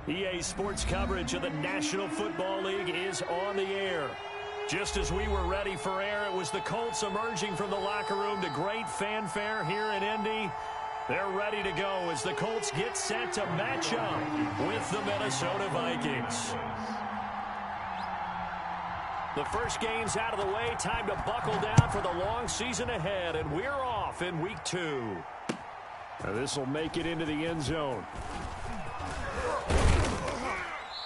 EA Sports coverage of the National Football League is on the air. Just as we were ready for air, it was the Colts emerging from the locker room to great fanfare here in Indy. They're ready to go as the Colts get set to match up with the Minnesota Vikings. The first game's out of the way. Time to buckle down for the long season ahead, and we're off in week 2. This will make it into the end zone.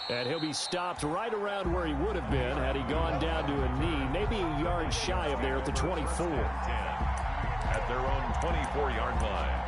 And he'll be stopped right around where he would have been had he gone down to a knee, maybe a yard shy of there at the 24. At their own 24-yard line.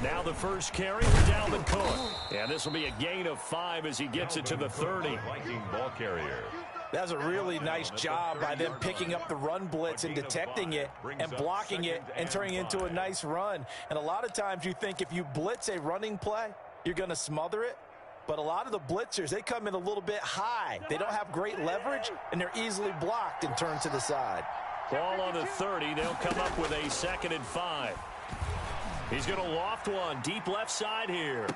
Now the first carry for Dalvin Cook. And this will be a gain of 5 as he gets it to the 30. Viking ball carrier. That's a really nice job by them picking up the run blitz and detecting it and blocking it and turning it into a nice run. And a lot of times you think if you blitz a running play, you're going to smother it. But a lot of the blitzers, they come in a little bit high. They don't have great leverage, and they're easily blocked and turned to the side. Ball on the 30. They'll come up with a 2nd and 5. He's going to loft one deep left side here.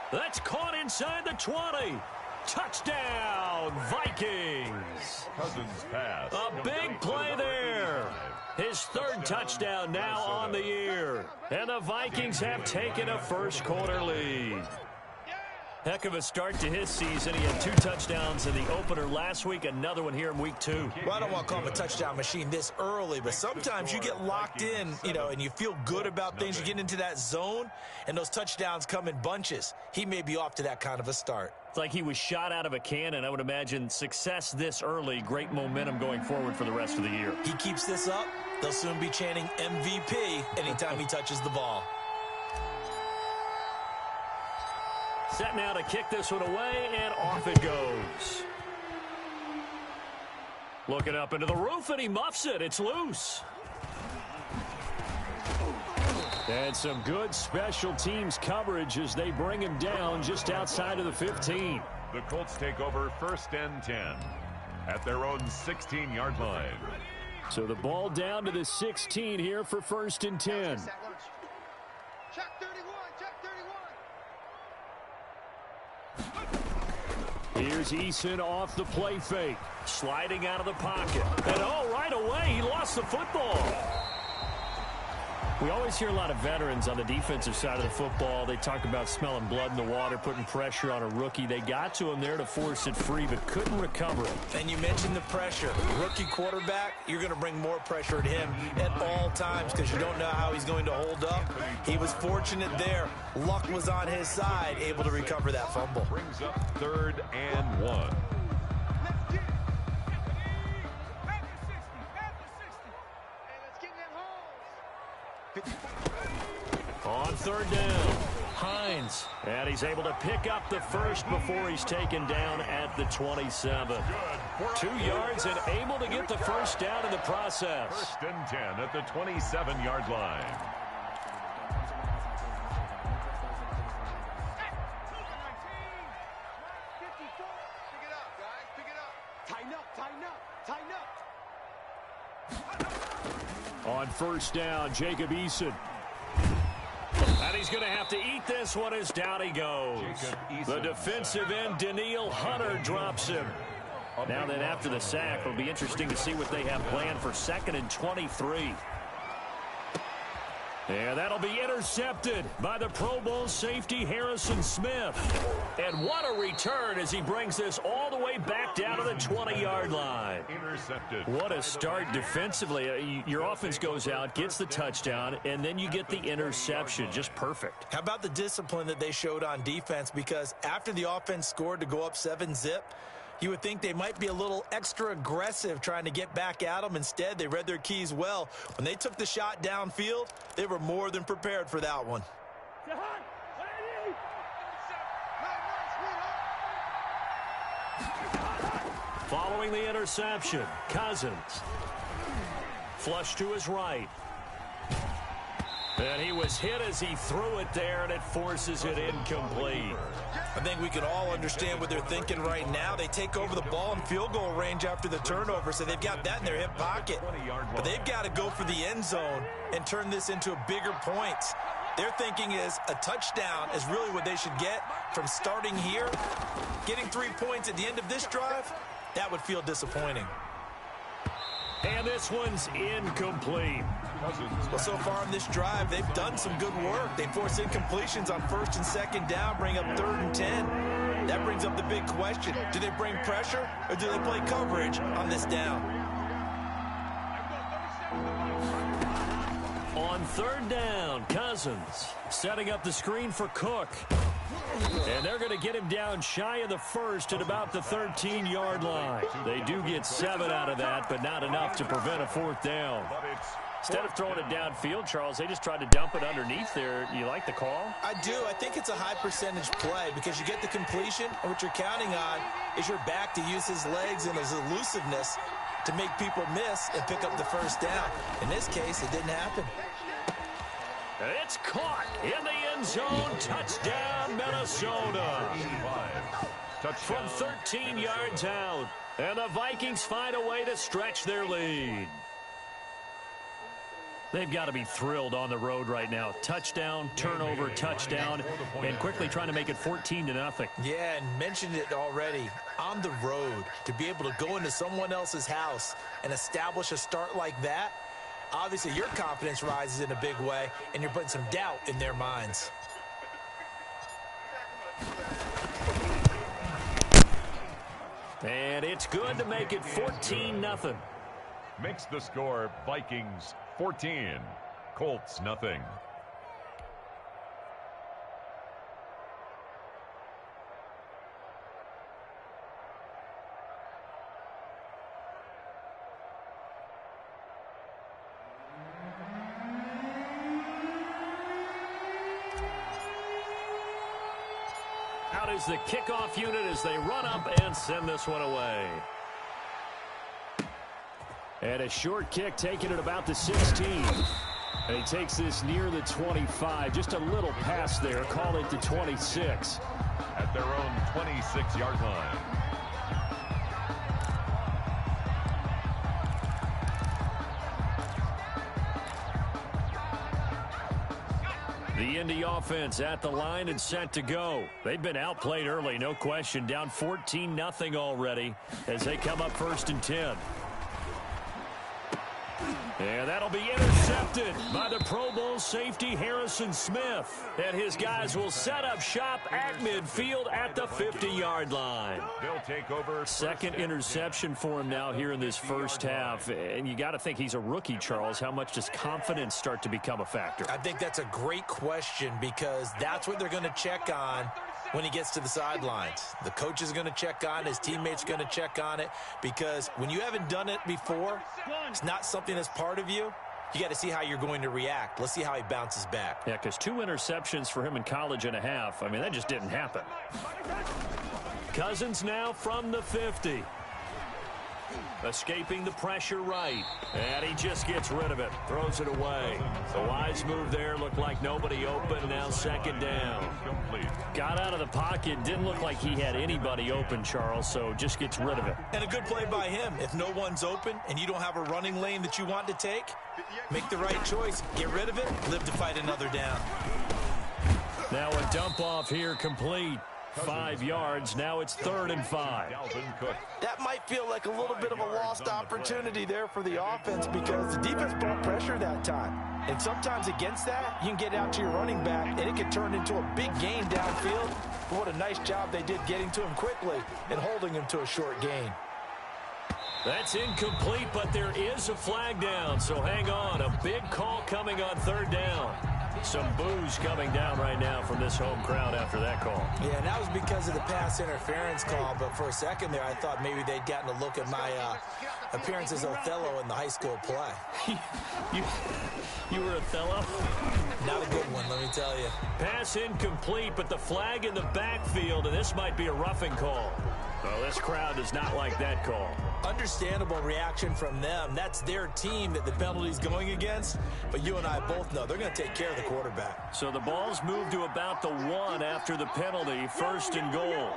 That's caught inside the 20. Touchdown, Vikings. Cousins pass. A big play there. His 3rd touchdown now on the year. And the Vikings have taken a first-quarter lead. Heck of a start to his season. He had 2 touchdowns in the opener last week, another one here in week 2. Well, I don't want to call him a touchdown machine this early, but sometimes you get locked in, and you feel good about things. You get into that zone, and those touchdowns come in bunches. He may be off to that kind of a start. It's like he was shot out of a cannon. I would imagine success this early, great momentum going forward for the rest of the year. He keeps this up, they'll soon be chanting MVP anytime he touches the ball. Set now to kick this one away, and off it goes. Looking up into the roof, and he muffs it. It's loose. And some good special teams coverage as they bring him down just outside of the 15. The Colts take over 1st and 10 at their own 16-yard line. So the ball down to the 16 here for 1st and 10. Here's Eason off the play fake. Sliding out of the pocket. And right away, he lost the football. We always hear a lot of veterans on the defensive side of the football. They talk about smelling blood in the water, putting pressure on a rookie. They got to him there to force it free, but couldn't recover it. And you mentioned the pressure. Rookie quarterback, you're going to bring more pressure at him at all times because you don't know how he's going to hold up. He was fortunate there. Luck was on his side, able to recover that fumble. Brings up 3rd and 1. On 3rd down, Hines. And he's able to pick up the first before he's taken down at the 27. 2 yards and able to get the first down in the process. 1st and 10 at the 27-yard line. On 1st down, Jacob Eason. And he's going to have to eat this one as down he goes. The defensive end, Danielle Hunter, drops him. Now then, after the sack, it'll be interesting to see what they have planned for 2nd and 23. And that'll be intercepted by the Pro Bowl safety Harrison Smith. And what a return as he brings this all the way back down to the 20-yard line. Intercepted. What a start defensively. Your offense goes out, gets the touchdown, and then you get the interception. Just perfect. How about the discipline that they showed on defense? Because after the offense scored to go up 7-zip, You would think they might be a little extra aggressive trying to get back at them. Instead, they read their keys well. When they took the shot downfield, they were more than prepared for that one. Following the interception, Cousins. Flush to his right. And he was hit as he threw it there, and it forces it incomplete. I think we can all understand what they're thinking right now. They take over the ball in field goal range after the turnover, so they've got that in their hip pocket. But they've got to go for the end zone and turn this into a bigger point. Their thinking is a touchdown is really what they should get from starting here. Getting 3 points at the end of this drive, that would feel disappointing. And this one's incomplete. Well, so far in this drive, they've done some good work. They force incompletions on 1st and 2nd down, bring up 3rd and 10. That brings up the big question. Do they bring pressure or do they play coverage on this down? On 3rd down, Cousins setting up the screen for Cook. And they're going to get him down shy of the 1st at about the 13-yard line. They do get 7 out of that, but not enough to prevent a 4th down. Instead of throwing it downfield, Charles, they just tried to dump it underneath there. You like the call? I do. I think it's a high percentage play because you get the completion, and what you're counting on is your back to use his legs and his elusiveness to make people miss and pick up the 1st down. In this case, it didn't happen. It's caught in the end zone. Touchdown, Minnesota. From 13 yards out. And the Vikings find a way to stretch their lead. They've got to be thrilled on the road right now. Touchdown, turnover, touchdown, and quickly trying to make it 14-0. Yeah, and mentioned it already. On the road, to be able to go into someone else's house and establish a start like that, obviously your confidence rises in a big way, and you're putting some doubt in their minds. And it's good to make it 14-0. Makes the score Vikings 14, Colts nothing. Out is the kickoff unit as they run up and send this one away. And a short kick taken at about the 16. And he takes this near the 25. Just a little pass there. Call it the 26. At their own 26-yard line. The Indy offense at the line and set to go. They've been outplayed early, no question. Down 14-0 already as they come up 1st and 10. And that'll be intercepted by the Pro Bowl safety Harrison Smith. And his guys will set up shop at midfield at the 50-yard line. They'll take over. Second interception for him now here in this first half. And you got to think he's a rookie, Charles. How much does confidence start to become a factor? I think that's a great question because that's what they're going to check on when he gets to the sidelines. The coach is going to check on it. His teammates are going to check on it because when you haven't done it before, it's not something that's part of you. You got to see how you're going to react. Let's see how he bounces back. Yeah, because 2 interceptions for him in college and a half. I mean, that just didn't happen. Cousins now from the 50. Escaping the pressure right. And he just gets rid of it. Throws it away. The wise move there. Looked like nobody open. Now 2nd down. Got out of the pocket. Didn't look like he had anybody open, Charles, so just gets rid of it. And a good play by him. If no one's open and you don't have a running lane that you want to take, make the right choice. Get rid of it. Live to fight another down. Now a dump off here complete. 5 yards. Now it's 3rd and 5. That might feel like a little bit of a lost opportunity there for the offense because the defense brought pressure that time. And sometimes against that, you can get out to your running back, and it can turn into a big gain downfield. But what a nice job they did getting to him quickly and holding him to a short gain. That's incomplete, but there is a flag down, so hang on. A big call coming on 3rd down. Some boos coming down right now from this home crowd after that call. Yeah, and that was because of the pass interference call, but for a second there I thought maybe they'd gotten a look at my appearance as Othello in the high school play. You were Othello? Not a good one, let me tell you. Pass incomplete, but the flag in the backfield, and this might be a roughing call. Well, this crowd does not like that call. Understandable reaction from them. That's their team that the penalty's going against. But you and I both know they're going to take care of the quarterback. So the ball's moved to about the 1 after the penalty. First and goal.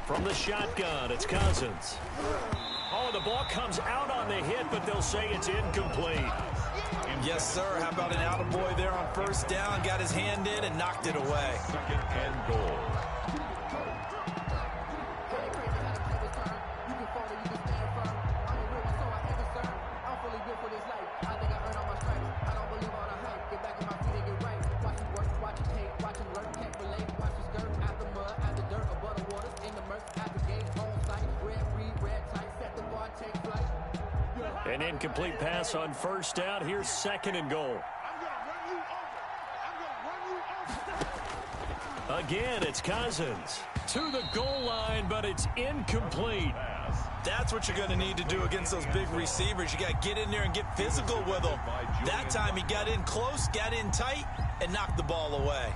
From the shotgun, it's Cousins. Oh, the ball comes out on the hit, but they'll say it's incomplete. Yes, sir. How about an attaboy there on first down? Got his hand in and knocked it away. Second and goal. An incomplete pass on first down. Here's second and goal. Again, it's Cousins to the goal line, but it's incomplete. That's what you're going to need to do against those big receivers. You got to get in there and get physical with them. That time he got in close, got in tight, and knocked the ball away.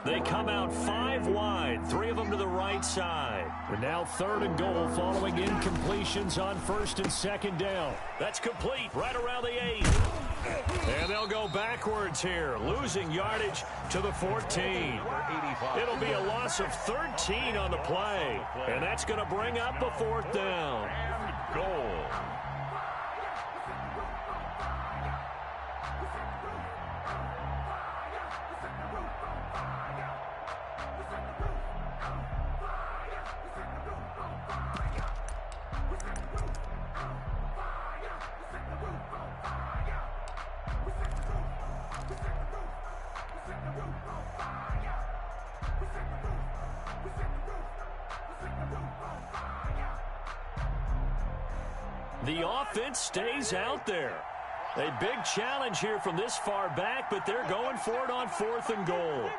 They come out 5 wide, 3 of them to the right side. And now third and goal following incompletions on first and second down. That's complete right around the 8. And they'll go backwards here, losing yardage to the 14. It'll be a loss of 13 on the play. And that's going to bring up a fourth down. And goal. The offense stays out there. A big challenge here from this far back, but they're going for it on fourth and goal.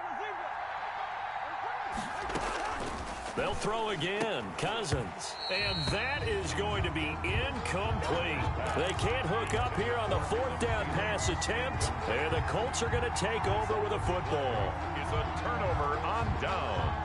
They'll throw again. Cousins. And that is going to be incomplete. They can't hook up here on the fourth down pass attempt. And the Colts are going to take over with a football. It's a turnover on downs.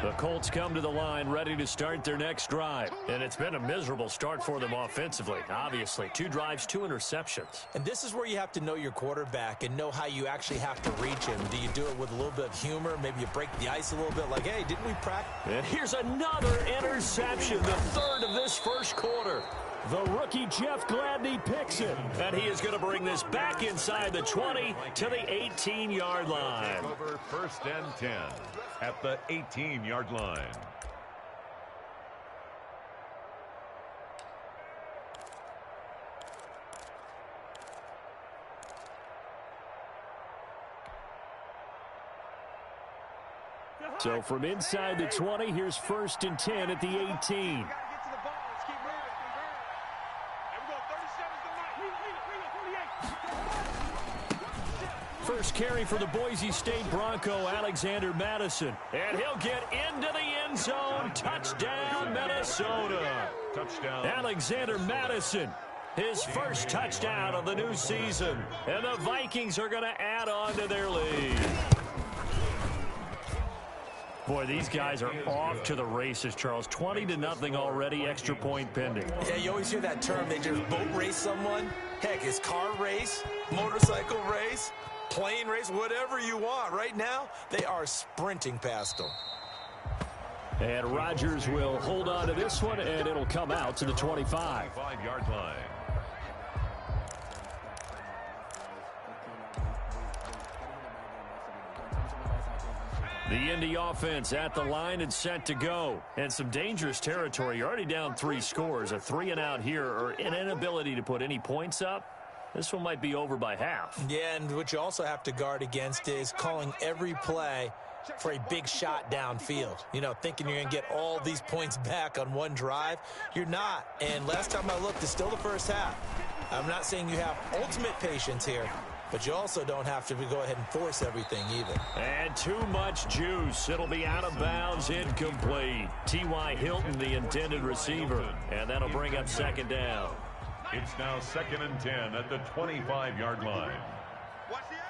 The Colts come to the line ready to start their next drive. And it's been a miserable start for them offensively. Obviously, 2 drives, 2 interceptions. And this is where you have to know your quarterback and know how you actually have to reach him. Do you do it with a little bit of humor? Maybe you break the ice a little bit like, hey, didn't we practice? And here's another interception, the third of this first quarter. The rookie Jeff Gladney picks it. And he is going to bring this back inside the 20 to the 18-yard line. Over first and 10 at the 18-yard line. So from inside the 20, here's first and 10 at the 18. First carry for the Boise State Bronco, Alexander Madison. And he'll get into the end zone. Touchdown, Minnesota. Touchdown. Alexander Madison, his first touchdown of the new season. And the Vikings are going to add on to their lead. Boy, these guys are off to the races, Charles. 20-0 already, extra point pending. Yeah, you always hear that term, they just boat race someone. Heck, it's car race, motorcycle race, plane race, whatever you want. Right now, they are sprinting past them. And Rodgers will hold on to this one, and it'll come out to the 25. 25-yard line. The Indy offense at the line and set to go. And some dangerous territory. You're already down 3 scores. A 3-and-out here or an inability to put any points up. This one might be over by half. Yeah, and what you also have to guard against is calling every play for a big shot downfield. You know, thinking you're going to get all these points back on one drive. You're not. And last time I looked, it's still the first half. I'm not saying you have ultimate patience here, but you also don't have to go ahead and force everything either. And too much juice. It'll be out of bounds, incomplete. T.Y. Hilton, the intended receiver. And that'll bring up second down. It's now 2nd and 10 at the 25-yard line. Watch the edge.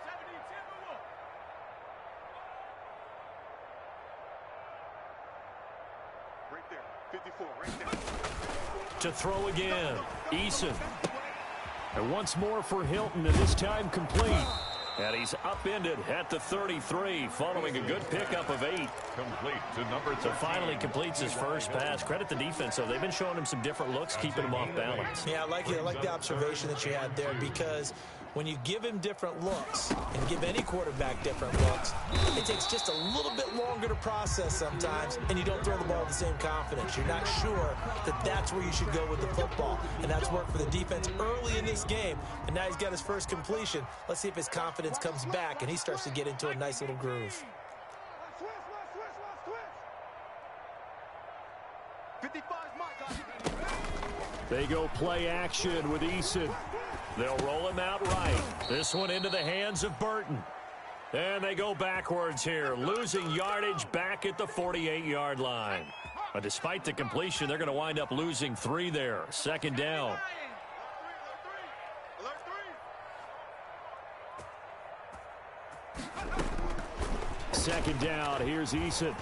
70-10. Right there. 54, right there. To throw again, Eason. And once more for Hilton, and this time complete. And he's upended at the 33, following a good pickup of 8. Complete to number 13. So finally completes his first pass. Credit the defense, though. They've been showing him some different looks, keeping him off balance. Yeah, I like the observation that you had there, because when you give him different looks and give any quarterback different looks, it takes just a little bit longer to process sometimes, and you don't throw the ball with the same confidence. You're not sure that that's where you should go with the football, and that's worked for the defense early in this game, and now he's got his first completion. Let's see if his confidence comes back, and he starts to get into a nice little groove. 55's my guy. They go play action with Eason. They'll roll him out right. This one into the hands of Burton. And they go backwards here, losing yardage back at the 48-yard line. But despite the completion, they're going to wind up losing 3 there. Second down. Second down, here's Eason.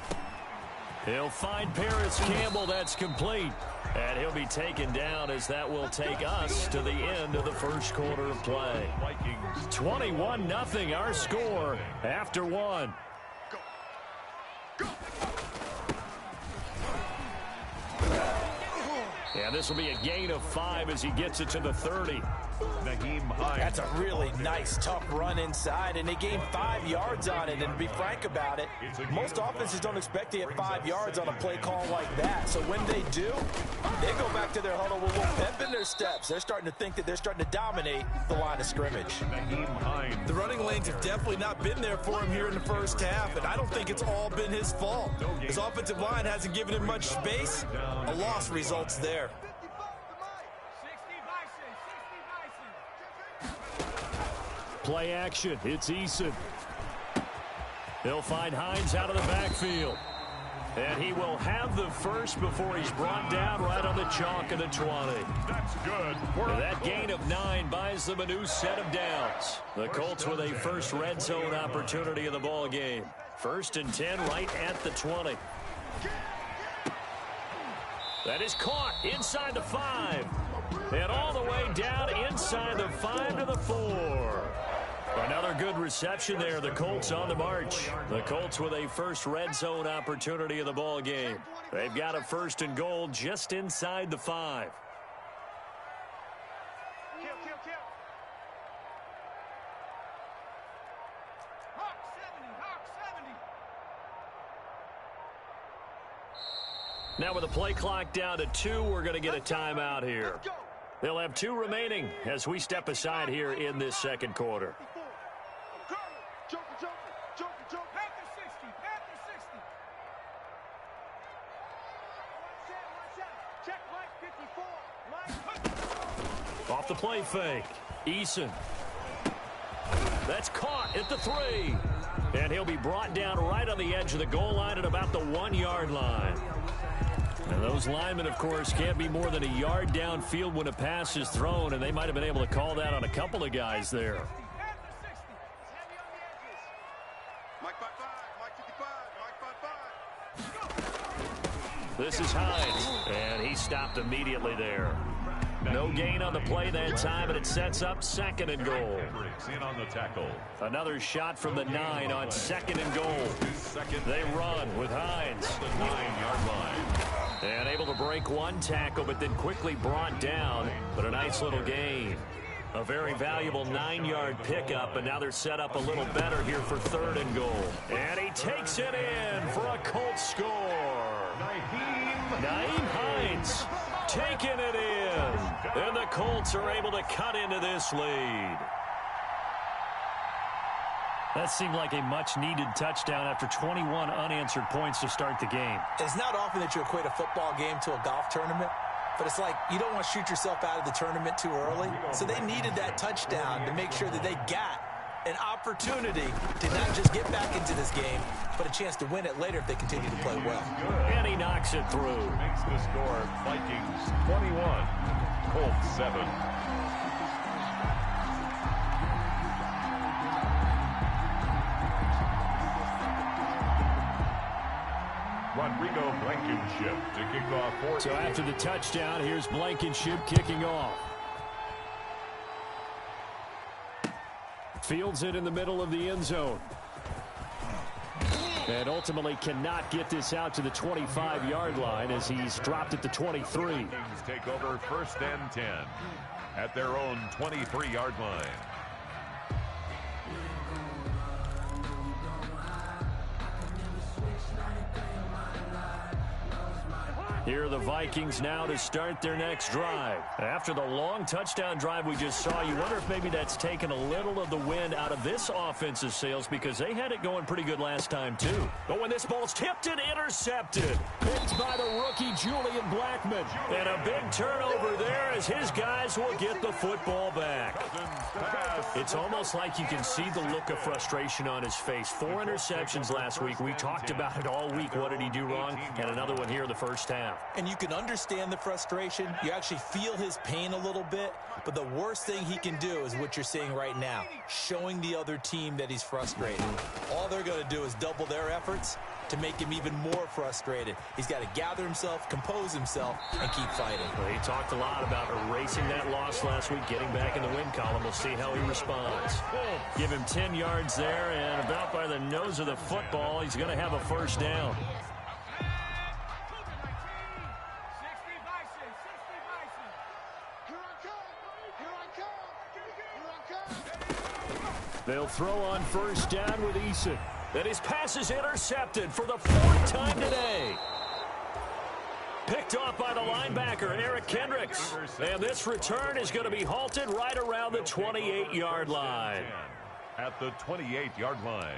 He'll find Paris Campbell. That's complete. And he'll be taken down as that will take us to the end of the first quarter of play. 21-0 our score after 1. And this will be a gain of 5 as he gets it to the 30. That's a really nice, tough run inside, and they gained 5 yards on it. And to be frank about it, most offenses don't expect to get 5 yards on a play call like that. So when they do, they go back to their huddle with a little pep in their steps. They're starting to think that they're starting to dominate the line of scrimmage. The running lanes have definitely not been there for him here in the first half, and I don't think it's all been his fault. His offensive line hasn't given him much space. A loss results there. Play action. It's Eason. They'll find Hines out of the backfield. And he will have the first before he's brought down right on the chalk of the 20. That's good. And that gain of 9 buys them a new set of downs. The Colts with a first red zone opportunity in the ball game. 1st and 10 right at the 20. That is caught inside the 5. And all the way down inside the 5 to the 4. Another good reception there. The Colts on the march. The Colts with a first red zone opportunity in the ball game. They've got a 1st and goal just inside the 5. Now with the play clock down to 2, we're going to get a timeout here. They'll have 2 remaining as we step aside here in this second quarter. Off the play fake. Eason. That's caught at the 3. And he'll be brought down right on the edge of the goal line at about the 1-yard line. And those linemen, of course, can't be more than a yard downfield when a pass is thrown, and they might have been able to call that on a couple of guys there. This is Hines, and he stopped immediately there. No gain on the play that time, and it sets up 2nd and goal. In on the tackle. Another shot from the 9 on 2nd and goal. They run with Hines. The 9-yard line. And able to break 1 tackle, but then quickly brought down. But a nice little gain. A very valuable 9-yard pickup, and now they're set up a little better here for 3rd and goal. And he takes it in for a Colts score. Naeem Hines taking it in. And the Colts are able to cut into this lead. That seemed like a much-needed touchdown after 21 unanswered points to start the game. It's not often that you equate a football game to a golf tournament, but it's like you don't want to shoot yourself out of the tournament too early. So they needed that touchdown to make sure that they got an opportunity to not just get back into this game, but a chance to win it later if they continue to play well. And he knocks it through. Makes the score Vikings 21, Colts 7. Rodrigo Blankenship to kick off 4. So after the touchdown, here's Blankenship kicking off. Fields it in the middle of the end zone. And ultimately cannot get this out to the 25-yard line as he's dropped at the 23. Vikings take over 1st and 10 at their own 23-yard line. Here are the Vikings now to start their next drive. After the long touchdown drive we just saw, you wonder if maybe that's taken a little of the wind out of this offensive sails because they had it going pretty good last time too. But when this ball's tipped and intercepted, picked by the rookie Julian Blackmon. And a big turnover there as his guys will get the football back. It's almost like you can see the look of frustration on his face. 4 interceptions last week. We talked about it all week. What did he do wrong? And another one here in the first half. And you can understand the frustration. You actually feel his pain a little bit. But the worst thing he can do is what you're seeing right now, showing the other team that he's frustrated. All they're going to do is double their efforts to make him even more frustrated. He's got to gather himself, compose himself, and keep fighting. Well, he talked a lot about erasing that loss last week, getting back in the win column. We'll see how he responds. Give him 10 yards there, and about by the nose of the football, he's going to have a first down. They'll throw on first down with Eason. And his pass is intercepted for the 4th time today. Picked off by the linebacker, Eric Kendricks. And this return is going to be halted right around the 28-yard line. At the 28-yard line.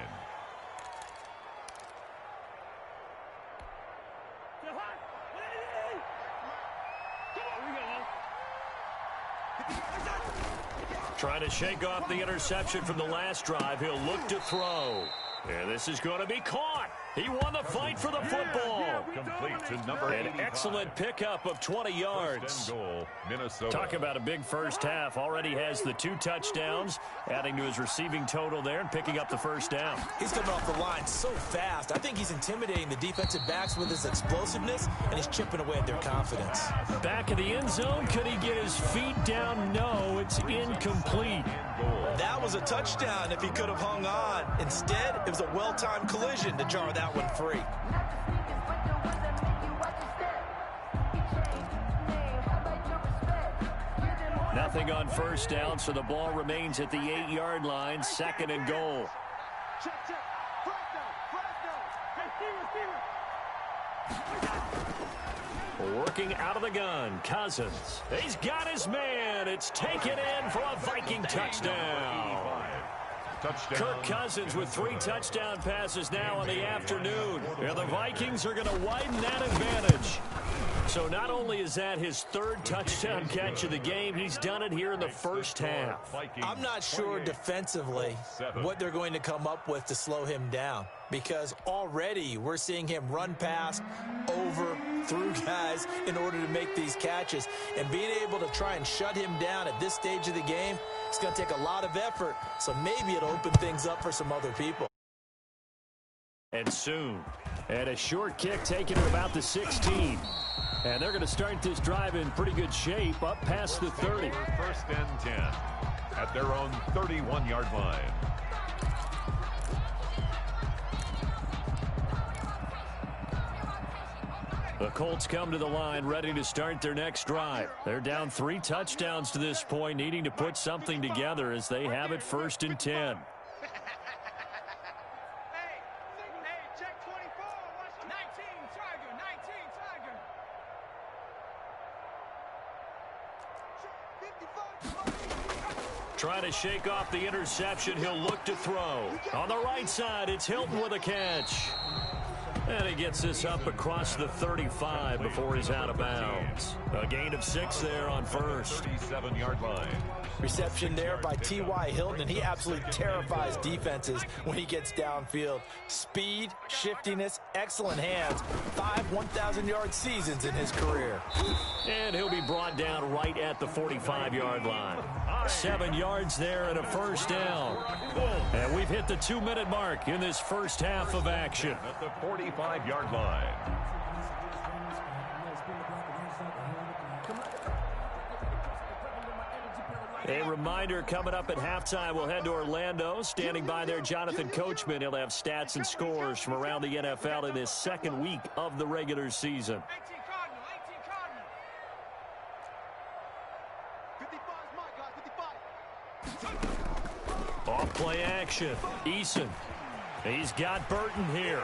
Trying to shake off the interception from the last drive. He'll look to throw. And this is going to be caught. He won the fight for the football. Complete to number 85. An excellent pickup of 20 yards. Goal, Minnesota. Talk about a big first half. Already has the 2 touchdowns, adding to his receiving total there and picking up the first down. He's coming off the line so fast. I think he's intimidating the defensive backs with his explosiveness, and he's chipping away at their confidence. Back of the end zone. Could he get his feet down? No, it's incomplete. That was a touchdown if he could have hung on. Instead, it was a well-timed collision to jar that one free. Nothing on first down, so the ball remains at the 8-yard line. 2nd and goal. Working out of the gun, Cousins. He's got his man. It's taken in for a Viking touchdown. Kirk Cousins with 3 touchdown passes now in the afternoon. And the Vikings are going to widen that advantage. So not only is that his 3rd touchdown catch of the game, he's done it here in the first half. I'm not sure defensively what they're going to come up with to slow him down, because already we're seeing him run past, over, through guys in order to make these catches. And being able to try and shut him down at this stage of the game, it's going to take a lot of effort. So maybe it'll open things up for some other people. And soon, and a short kick taken at about the 16. And they're going to start this drive in pretty good shape, up past the 30. 1st and 10 at their own 31-yard line. The Colts come to the line ready to start their next drive. They're down 3 touchdowns to this point, needing to put something together as they have it 1st and 10. Check 24. Watch 19, Tiger. 19, Tiger. 55. Trying to shake off the interception. He'll look to throw. On the right side, it's Hilton with a catch. And he gets this up across the 35 before he's out of bounds. A gain of 6 there on first. 37-yard line. Reception there by T.Y. Hilton, and he absolutely terrifies defenses when he gets downfield. Speed, shiftiness, excellent hands. 5 1,000-yard seasons in his career. And he'll be brought down right at the 45-yard line. 7 yards there and a first down. And we've hit the 2-minute mark in this first half of action. At the 45-yard line. A reminder, coming up at halftime, we'll head to Orlando. Standing by there, Jonathan Coachman. He'll have stats and scores from around the NFL in this second week of the regular season. 18 Cardinal. 18 Cardinal. 55 is mine, guys. 55. Off play action. Eason. He's got Burton here.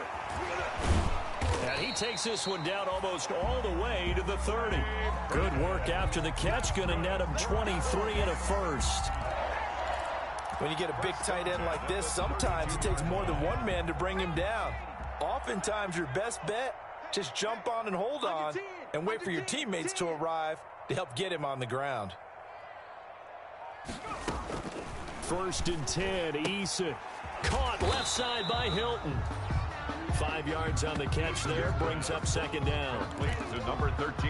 And he takes this one down almost all the way to the 30. Good work after the catch. Going to net him 23 and a first. When you get a big tight end like this, sometimes it takes more than one man to bring him down. Oftentimes, your best bet, just jump on and hold on and wait for your teammates to arrive to help get him on the ground. 1st and 10, Eason. Caught left side by Hilton. 5 yards on the catch there, brings up 2nd down. To number 13,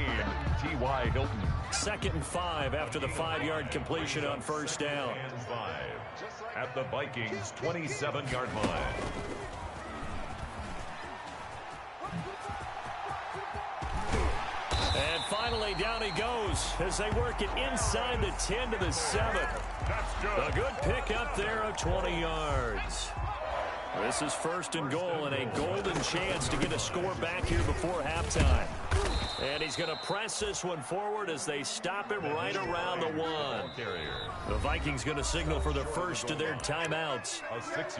T.Y. Hilton. 2nd and 5 after the 5-yard completion on first down. And 5 at the Vikings' 27-yard line. And finally, down he goes as they work it inside the 10 to the 7. That's good. A good pick up there of 20 yards. This is 1st and goal and a golden chance to get a score back here before halftime. And he's going to press this one forward as they stop him right around the 1. The Vikings going to signal for the first of their timeouts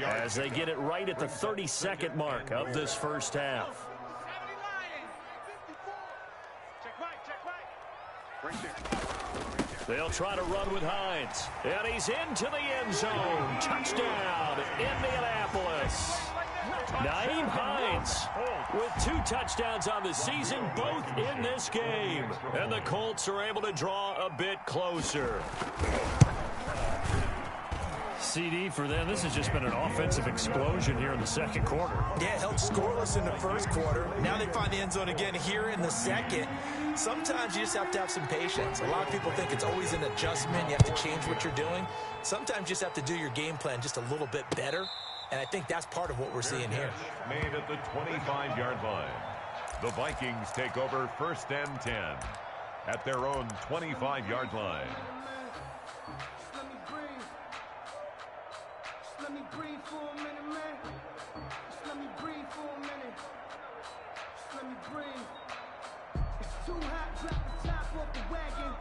as they get it right at the 32nd mark of this first half. 70 Lions. Check right. They'll try to run with Hines. And he's into the end zone. Touchdown, Indianapolis. Nyheim Hines with 2 touchdowns on the season, both in this game. And the Colts are able to draw a bit closer. CD for them. This has just been an offensive explosion here in the second quarter. Yeah, held scoreless in the first quarter. Now they find the end zone again here in the second. Sometimes you just have to have some patience. A lot of people think it's always an adjustment. You have to change what you're doing. Sometimes you just have to do your game plan just a little bit better. And I think that's part of what we're seeing here. Made at the 25-yard line. The Vikings take over 1st and 10 at their own 25-yard line. Let me breathe for a minute, man. Just let me breathe for a minute. Just let me breathe. It's too hot, drop the top off the wagon.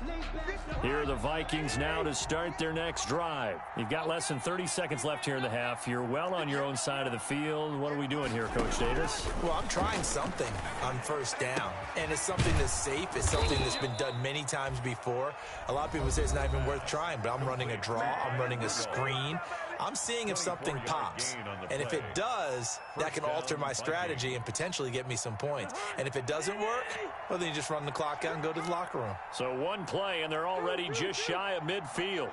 Lay back. Here are the Vikings now to start their next drive. You've got less than 30 seconds left here in the half. You're well on your own side of the field. What are we doing here, Coach Davis? Well, I'm trying something on first down. And it's something that's safe. It's something that's been done many times before. A lot of people say it's not even worth trying, but I'm running a draw. I'm running a screen. I'm seeing if something pops. And if it does, that can alter my strategy and potentially get me some points. And if it doesn't work, well, then you just run the clock out and go to the locker room. So one play, and they're already just shy of midfield.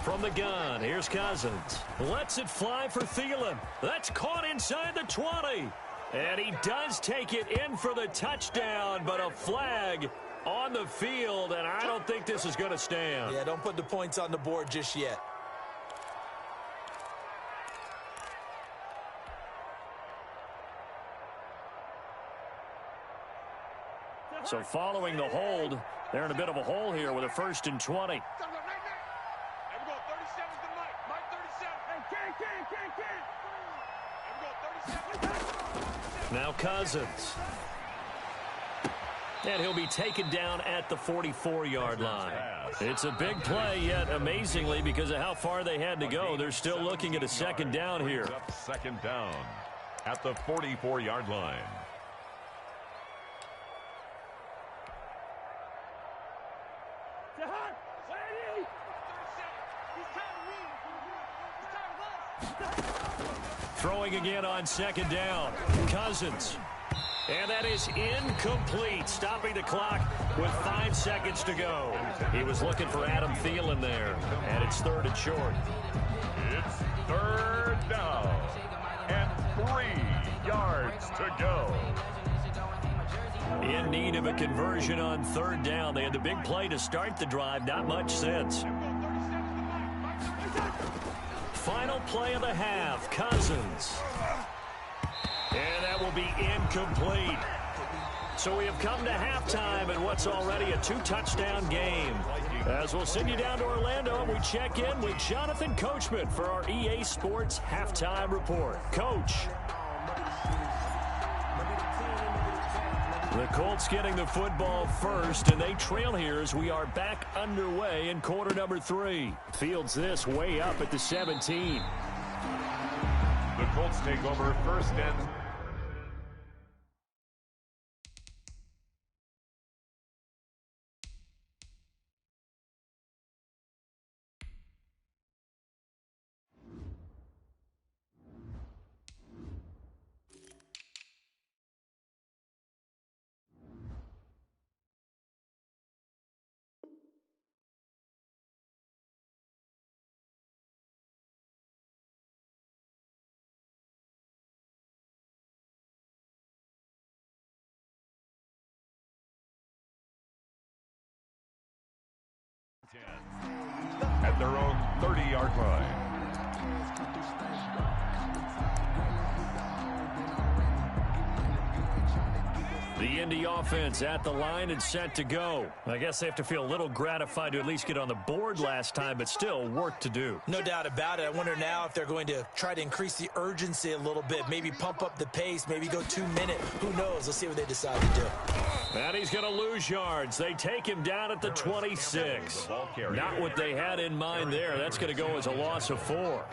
From the gun, here's Cousins. Lets it fly for Thielen. That's caught inside the 20. And he does take it in for the touchdown, but a flag on the field, and I don't think this is going to stand. Yeah, don't put the points on the board just yet. So following the hold, they're in a bit of a hole here with a 1st and 20. Hey, we go 37 to Mike. Mike 37. Hey, Ken. Hey, we go 37. Now Cousins. And he'll be taken down at the 44-yard line. It's a big play, yet amazingly, because of how far they had to go, they're still looking at a second down here. Second down at the 44-yard line. Throwing again on second down. Cousins. And that is incomplete, stopping the clock with 5 seconds to go. He was looking for Adam Thielen there, and it's third and short. It's third down and 3 yards to go. In need of a conversion on third down. They had the big play to start the drive, not much since. Final play of the half, Cousins. And that will be incomplete. So we have come to halftime in what's already a 2-touchdown game. As we'll send you down to Orlando, we check in with Jonathan Coachman for our EA Sports Halftime Report. Coach. The Colts getting the football first, and they trail here as we are back underway in quarter number 3. Fields this way up at the 17. The Colts take over first and... at their own 30-yard line. The Indy offense at the line and set to go. I guess they have to feel a little gratified to at least get on the board last time, but still work to do. No doubt about it. I wonder now if they're going to try to increase the urgency a little bit, maybe pump up the pace, maybe go 2-minute. Who knows? Let's see what they decide to do. And he's going to lose yards. They take him down at the 26. Not what they had in mind there. That's going to go as a loss of 4.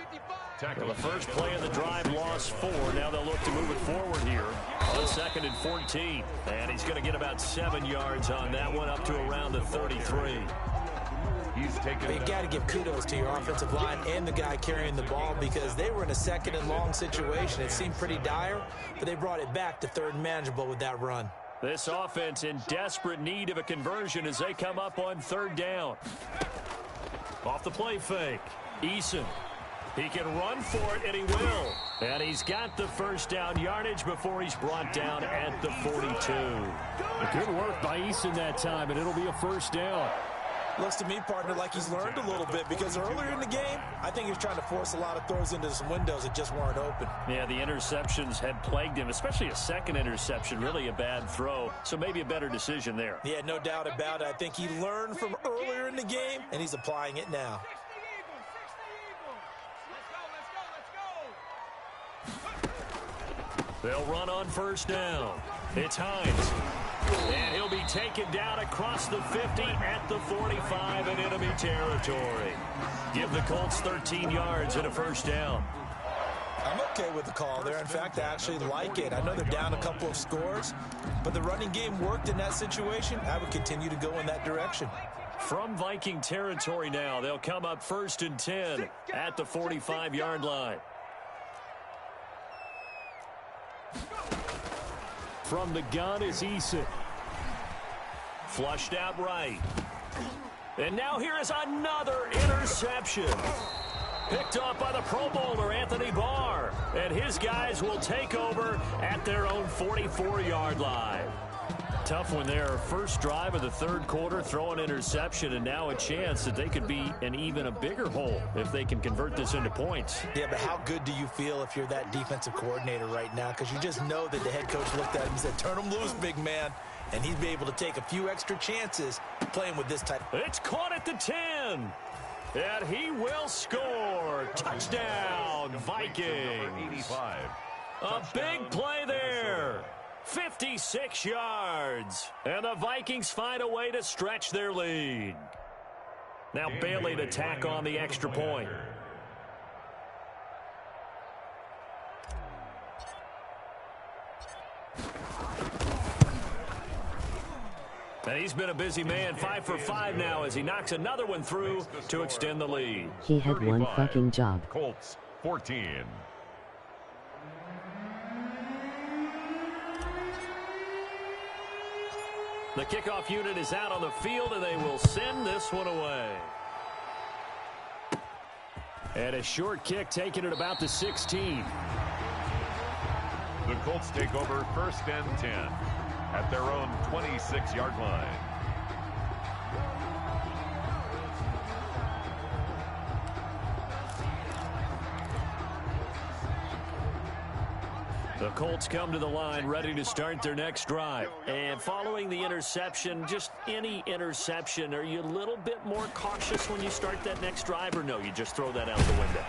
Well, the first play of the drive, lost 4. Now they'll look to move it forward here on 2nd and 14. And he's going to get about 7 yards on that one, up to around the 33. You got to give kudos to your offensive line and the guy carrying the ball, because they were in a 2nd and long situation. It seemed pretty dire, but they brought it back to 3rd and manageable with that run. This offense in desperate need of a conversion as they come up on 3rd down. Off the play fake, Eason. He can run for it, and he will. And he's got the first down yardage before he's brought down at the 42. Good work by Eason that time, and it'll be a first down. Looks to me, partner, like he's learned a little bit, because earlier in the game, I think he was trying to force a lot of throws into some windows that just weren't open. Yeah, the interceptions had plagued him, especially a second interception, really a bad throw. So maybe a better decision there. Yeah, no doubt about it. I think he learned from earlier in the game, and he's applying it now. They'll run on first down. It's Hines. And he'll be taken down across the 50 at the 45 in enemy territory. Give the Colts 13 yards and a first down. I'm okay with the call there. In fact, I actually like it. I know they're down a couple of scores, but the running game worked in that situation. I would continue to go in that direction. From Viking territory now, they'll come up 1st and 10 at the 45-yard line. From the gun is Eason. Flushed out right. And now here is another interception. Picked off by the Pro Bowler, Anthony Barr. And his guys will take over at their own 44-yard line. Tough one there. First drive of the 3rd quarter, throw an interception, and now a chance that they could be in even a bigger hole if they can convert this into points. Yeah, but how good do you feel if you're that defensive coordinator right now? Because you just know that the head coach looked at him and said, turn him loose, big man. And he'd be able to take a few extra chances playing with this type. It's caught at the 10. And he will score. Touchdown, Viking. 85. A big play there. 56 yards. And the Vikings find a way to stretch their lead. Now Bailey to tack on the extra point. And he's been a busy man, 5 for 5 now as he knocks another one through to extend the lead. He had one fucking job. Colts 14. The kickoff unit is out on the field, and they will send this one away. And a short kick taken at about the 16. The Colts take over 1st and 10 at their own 26-yard line. The Colts come to the line ready to start their next drive. And following the interception, just any interception, are you a little bit more cautious when you start that next drive, or no, you just throw that out the window?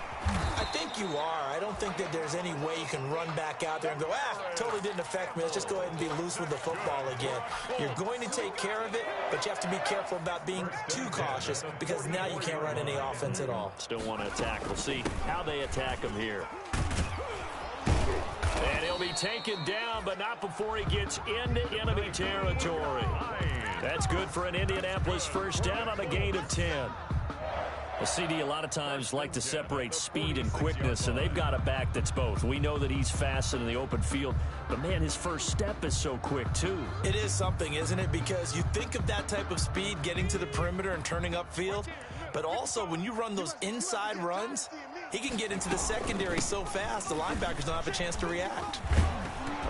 I think you are. I don't think that there's any way you can run back out there and go, totally didn't affect me. Let's just go ahead and be loose with the football again. You're going to take care of it, but you have to be careful about being too cautious because now you can't run any offense at all. Still want to attack. We'll see how they attack him here. And he'll be taken down, but not before he gets into enemy territory. That's good for an Indianapolis first down on a gain of 10. The CD a lot of times like to separate speed and quickness, and they've got a back that's both. We know that he's fast in the open field, but, man, his first step is so quick, too. It is something, isn't it? Because you think of that type of speed getting to the perimeter and turning upfield, but also when you run those inside runs, he can get into the secondary so fast the linebackers don't have a chance to react.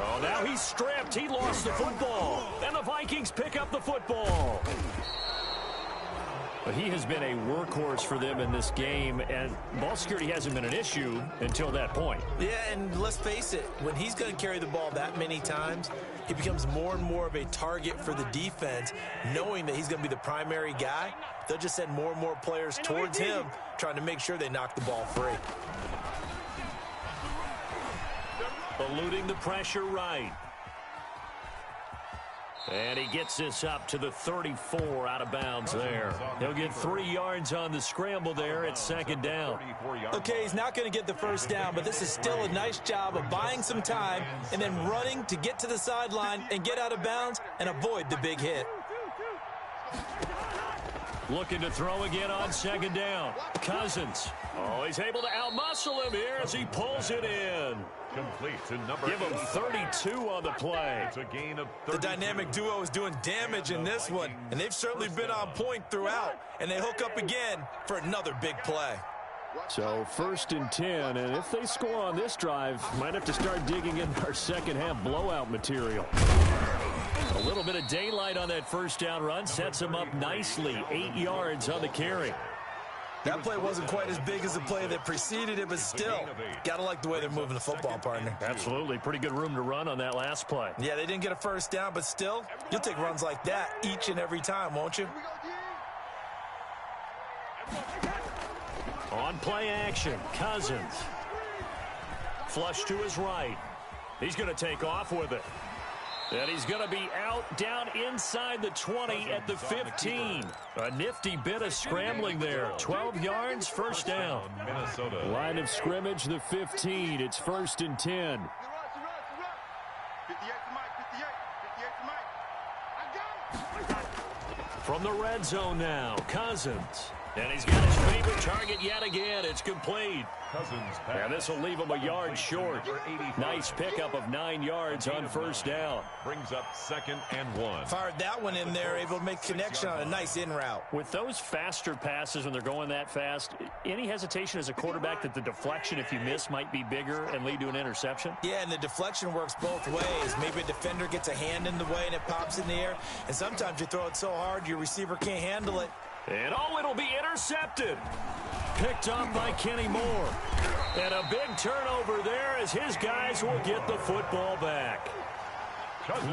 Oh, now he's stripped. He lost the football. And the Vikings pick up the football. But he has been a workhorse for them in this game, and ball security hasn't been an issue until that point. Yeah, and let's face it, when he's going to carry the ball that many times, he becomes more and more of a target for the defense, knowing that he's going to be the primary guy. They'll just send more and more players towards him, trying to make sure they knock the ball free. Eluding the pressure right. And he gets this up to the 34 out of bounds there. He'll get 3 yards on the scramble there at second down. Okay, he's not going to get the first down, but this is still a nice job of buying some time and then running to get to the sideline and get out of bounds and avoid the big hit. Looking to throw again on second down. Cousins. Oh, he's able to outmuscle him here as he pulls it in. Complete to number Give him 32 on the play. It's a gain of 32. The dynamic duo is doing damage in this one, and they've certainly been on point throughout. And they hook up again for another big play. So 1st and 10, and if they score on this drive, might have to start digging in our second half blowout material. A little bit of daylight on that first down run sets him up nicely. 8 yards on the carry. That play wasn't quite as big as the play that preceded it, but still, got to like the way they're moving the football, partner. Absolutely. Pretty good room to run on that last play. Yeah, they didn't get a first down, but still, you'll take runs like that each and every time, won't you? On play action, Cousins. Flush to his right. He's going to take off with it. And he's going to be out down inside the 20 at the 15. A nifty bit of scrambling there. 12 yards, first down. Minnesota. Line of scrimmage, the 15. It's 1st and 10. From the red zone now, Cousins. And he's got his favorite target yet again. It's complete. Cousins And this will leave him a yard short. Nice pickup of 9 yards on first down. Brings up 2nd and 1. Fired that one in there, able to make connection on a nice in route. With those faster passes when they're going that fast, any hesitation as a quarterback that the deflection, if you miss, might be bigger and lead to an interception? Yeah, and the deflection works both ways. Maybe a defender gets a hand in the way and it pops in the air. And sometimes you throw it so hard your receiver can't handle it. And it'll be intercepted. Picked up by Kenny Moore. And a big turnover there as his guys will get the football back.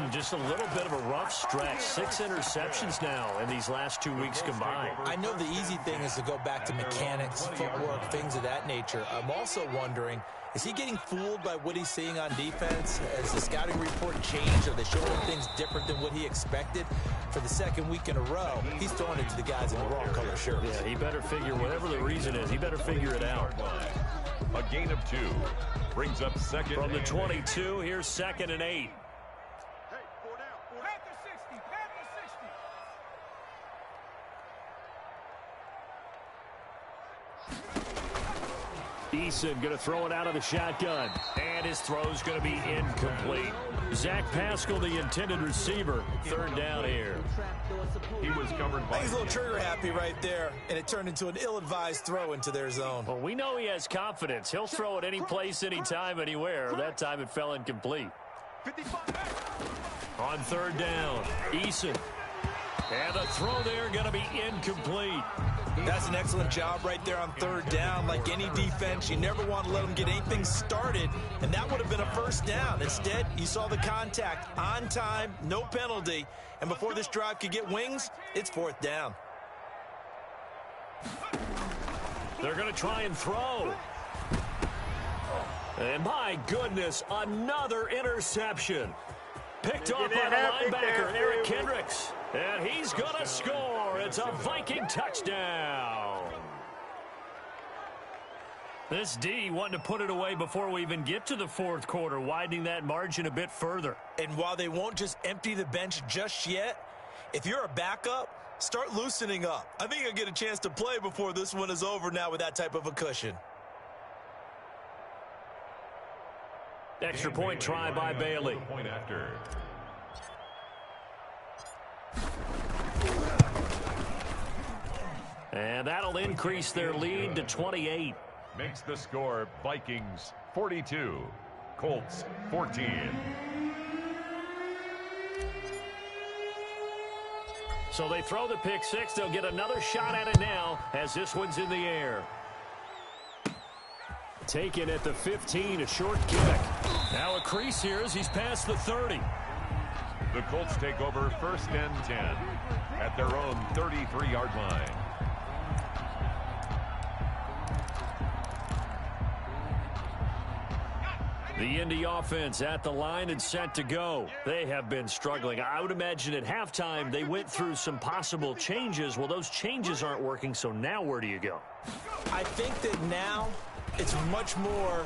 Just a little bit of a rough stretch. 6 interceptions now in these last 2 weeks combined. I know the easy thing is to go back to mechanics, footwork, things of that nature. I'm also wondering, is he getting fooled by what he's seeing on defense? Has the scouting report changed? Are they showing him things different than what he expected? For the second week in a row, he's throwing it to the guys in the wrong color shirts. Yeah, he better figure, whatever the reason is, he better figure it out. A gain of 2 brings up second. From the 22, here's 2nd and 8. Eason going to throw it out of the shotgun. And his throw's going to be incomplete. Zach Pascal, the intended receiver. 3rd down here. He was covered by... He's a little trigger happy right there, and it turned into an ill-advised throw into their zone. Well, we know he has confidence. He'll throw it any place, anytime, anywhere. That time it fell incomplete. On 3rd down, Eason. And the throw there going to be incomplete. That's an excellent job right there on 3rd down. Like any defense, you never want to let them get anything started, and that would have been a 1st down. Instead, you saw the contact on time, no penalty, and before this drive could get wings, it's 4th down. They're going to try and throw. And my goodness, another interception. Picked off by the linebacker, Eric Kendricks. And he's going to score. It's a Viking touchdown. This D wanting to put it away before we even get to the 4th quarter, widening that margin a bit further. And while they won't just empty the bench just yet, if you're a backup, start loosening up. I think you'll get a chance to play before this one is over now with that type of a cushion. Extra point try by Bailey. Point after. And that'll increase their lead to 28. Makes the score Vikings 42, Colts 14. So they throw the pick 6. They'll get another shot at it now as this one's in the air. Taken at the 15, a short kick. Now a crease here as he's past the 30. The Colts take over 1st and 10 at their own 33-yard line. The Indy offense at the line and set to go. They have been struggling. I would imagine at halftime they went through some possible changes. Well, those changes aren't working, so now where do you go? I think that now it's much more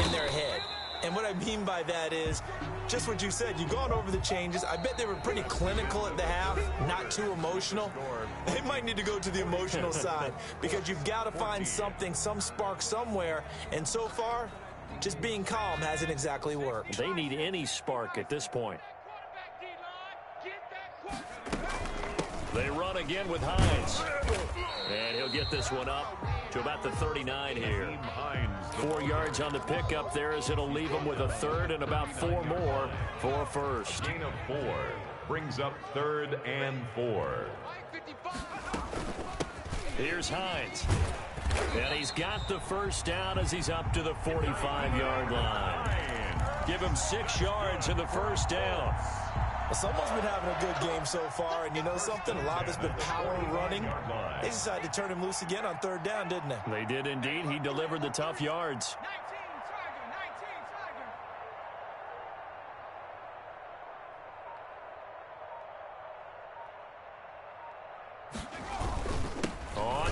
in their head. And what I mean by that is just what you said. You've gone over the changes. I bet they were pretty clinical at the half, not too emotional. They might need to go to the emotional side because you've got to find something, some spark somewhere. And so far, just being calm hasn't exactly worked. They need any spark at this point. They run again with Hines. And he'll get this one up to about the 39 here. 4 yards on the pickup there as it'll leave him with a 3rd and about 4 more for a 1st. Gain of 4 brings up 3rd and 4. Here's Hines. And he's got the 1st down as he's up to the 45-yard line. Give him 6 yards in the 1st down. Well, someone's been having a good game so far, and you know something? A lot of it's been power running. They decided to turn him loose again on 3rd down, didn't they? They did indeed. He delivered the tough yards.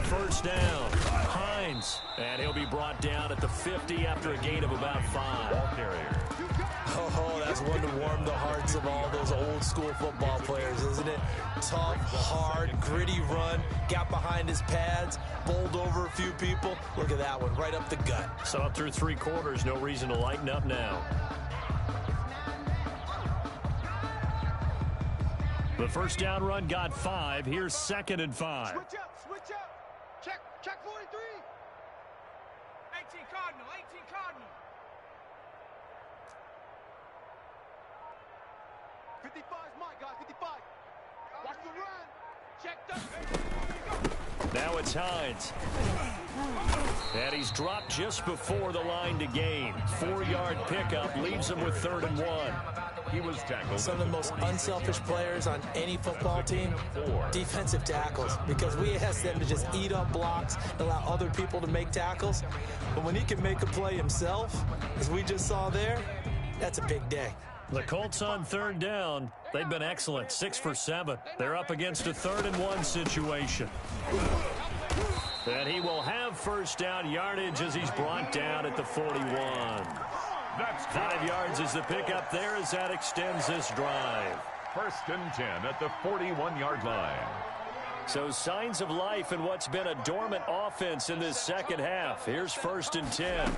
1st down. Hines. And he'll be brought down at the 50 after a gain of about 5. Ball carrier. Oh, that's one to warm the hearts of all those old school football players, isn't it? Tough, hard, gritty run. Got behind his pads, bowled over a few people. Look at that one, right up the gut. Saw it through 3 quarters. No reason to lighten up now. The 1st down run got 5. Here's 2nd and 5. Switch up, switch up. Check 43. 18 Cardinal, 18 Cardinal. 55 is my guy, 55. Watch the run. Check the... Now it's Hines. And he's dropped just before the line to gain. 4-yard pickup leaves him with 3rd and 1. He was tackled. Some of the most unselfish players on any football team, defensive tackles, because we ask them to just eat up blocks and allow other people to make tackles. But when he can make a play himself, as we just saw there, that's a big day. The Colts on third down. They've been excellent, 6 for 7. They're up against a 3rd-and-1 situation. And he will have first down yardage as he's brought down at the 41. That's 5 yards is the pickup there as that extends this drive. 1st and 10 at the 41-yard line. So signs of life in what's been a dormant offense in this second half. Here's 1st and 10.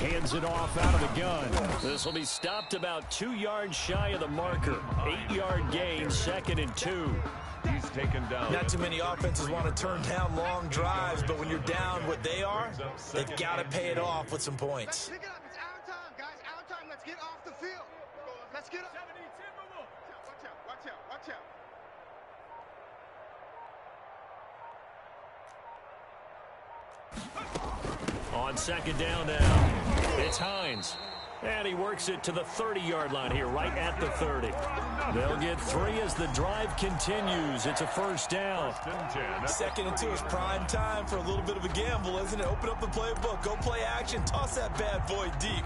Hands it off out of the gun. This will be stopped about 2 yards shy of the marker. 8-yard gain, 2nd and 2. He's taken down. Not too many offenses want to turn down long drives, but when you're down what they are, they've got to pay it off with some points. Pick it up. It's our time, guys. Our time. Let's get off the field. Let's get up. Watch out. Watch out. Watch out. On 2nd down now, it's Hines. And he works it to the 30-yard line here, right at the 30. They'll get 3 as the drive continues. It's a 1st down. 2nd and 2 is prime time for a little bit of a gamble, isn't it? Open up the playbook, go play action, toss that bad boy deep.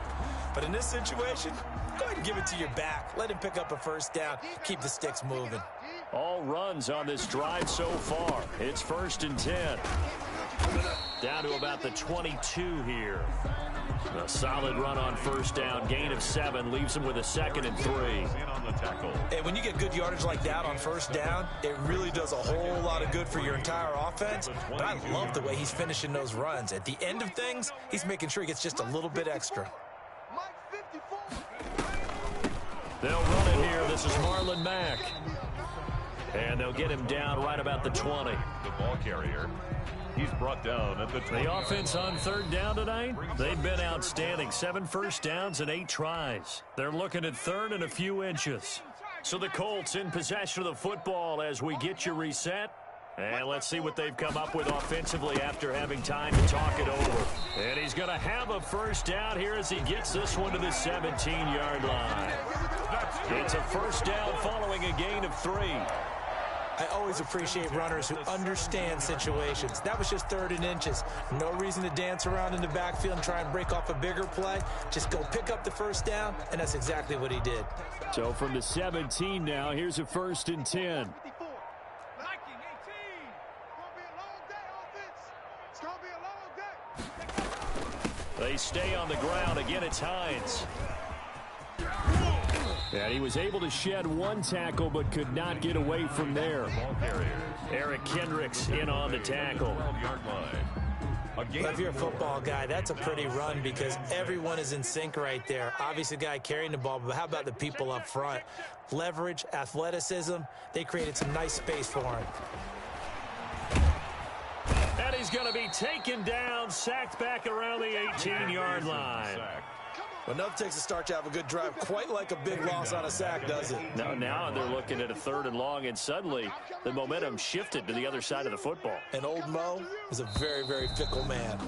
But in this situation, go ahead and give it to your back. Let him pick up a 1st down, keep the sticks moving. All runs on this drive so far. It's 1st and 10. Down to about the 22 here. A solid run on 1st down. Gain of 7 leaves him with a 2nd and 3. And when you get good yardage like that on 1st down, it really does a whole lot of good for your entire offense. But I love the way he's finishing those runs. At the end of things, he's making sure he gets just a little bit extra. They'll run it here. This is Marlon Mack. And they'll get him down right about the 20. The ball carrier. He's brought down at the 20. The offense on 3rd down tonight, they've been outstanding. 7 first downs and 8 tries. They're looking at 3rd and a few inches. So the Colts in possession of the football as we get you reset. And let's see what they've come up with offensively after having time to talk it over. And he's going to have a 1st down here as he gets this one to the 17-yard line. It's a 1st down following a gain of 3. I always appreciate runners who understand situations. That was just 3rd and inches. No reason to dance around in the backfield and try and break off a bigger play. Just go pick up the 1st down, and that's exactly what he did. So from the 17 now, here's a 1st and 10. They stay on the ground. Again, it's Hines. And he was able to shed 1 tackle but could not get away from there. Eric Kendricks in on the tackle. If you're a football guy, that's a pretty run because everyone is in sync right there. Obviously, the guy carrying the ball, but how about the people up front? Leverage, athleticism, they created some nice space for him. And he's going to be taken down, sacked back around the 18-yard line. Well, enough takes a start to have a good drive. Quite like a big loss on a sack, does it? Now they're looking at a 3rd and long, and suddenly the momentum shifted to the other side of the football. And old Mo is a very, very fickle man.